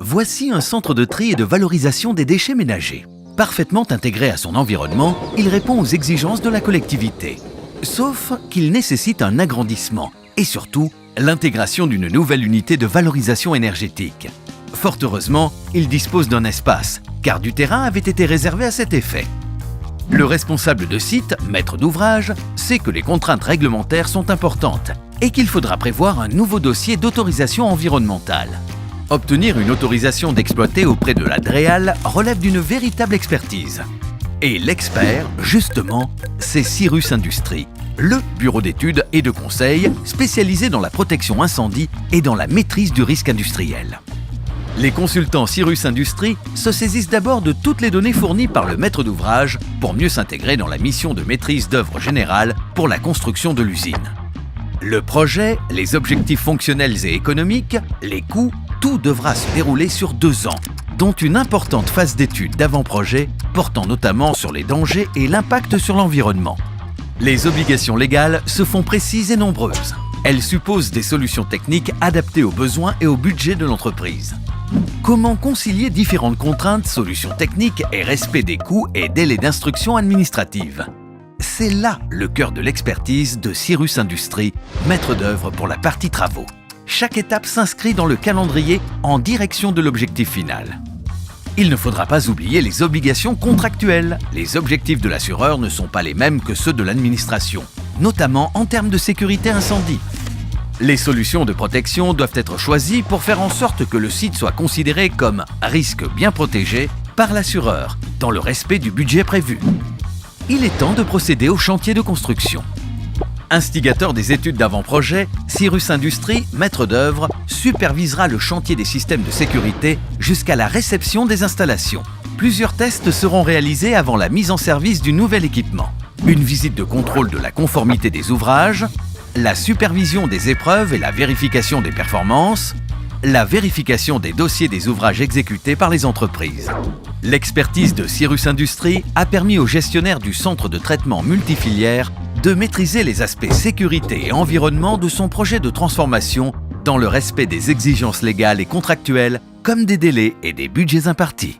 Voici un centre de tri et de valorisation des déchets ménagers. Parfaitement intégré à son environnement, il répond aux exigences de la collectivité. Sauf qu'il nécessite un agrandissement et surtout l'intégration d'une nouvelle unité de valorisation énergétique. Fort heureusement, il dispose d'un espace, car du terrain avait été réservé à cet effet. Le responsable de site, maître d'ouvrage, sait que les contraintes réglementaires sont importantes et qu'il faudra prévoir un nouveau dossier d'autorisation environnementale. Obtenir une autorisation d'exploiter auprès de la DREAL relève d'une véritable expertise. Et l'expert, justement, c'est Cyrus Industries, le bureau d'études et de conseil spécialisé dans la protection incendie et dans la maîtrise du risque industriel. Les consultants Cyrus Industries se saisissent d'abord de toutes les données fournies par le maître d'ouvrage pour mieux s'intégrer dans la mission de maîtrise d'œuvre générale pour la construction de l'usine. Le projet, les objectifs fonctionnels et économiques, les coûts, tout devra se dérouler sur 2 ans, dont une importante phase d'étude d'avant-projet portant notamment sur les dangers et l'impact sur l'environnement. Les obligations légales se font précises et nombreuses. Elles supposent des solutions techniques adaptées aux besoins et au budget de l'entreprise. Comment concilier différentes contraintes, solutions techniques et respect des coûts et délais d'instruction administrative? C'est là le cœur de l'expertise de Cyrus Industries, maître d'œuvre pour la partie travaux. Chaque étape s'inscrit dans le calendrier en direction de l'objectif final. Il ne faudra pas oublier les obligations contractuelles. Les objectifs de l'assureur ne sont pas les mêmes que ceux de l'administration, notamment en termes de sécurité incendie. Les solutions de protection doivent être choisies pour faire en sorte que le site soit considéré comme risque bien protégé par l'assureur, dans le respect du budget prévu. Il est temps de procéder au chantier de construction. Instigateur des études d'avant-projet, Cyrus Industries, maître d'œuvre, supervisera le chantier des systèmes de sécurité jusqu'à la réception des installations. Plusieurs tests seront réalisés avant la mise en service du nouvel équipement. Une visite de contrôle de la conformité des ouvrages, la supervision des épreuves et la vérification des performances, la vérification des dossiers des ouvrages exécutés par les entreprises. L'expertise de Cyrus Industries a permis aux gestionnaires du centre de traitement multifilière de maîtriser les aspects sécurité et environnement de son projet de transformation dans le respect des exigences légales et contractuelles comme des délais et des budgets impartis.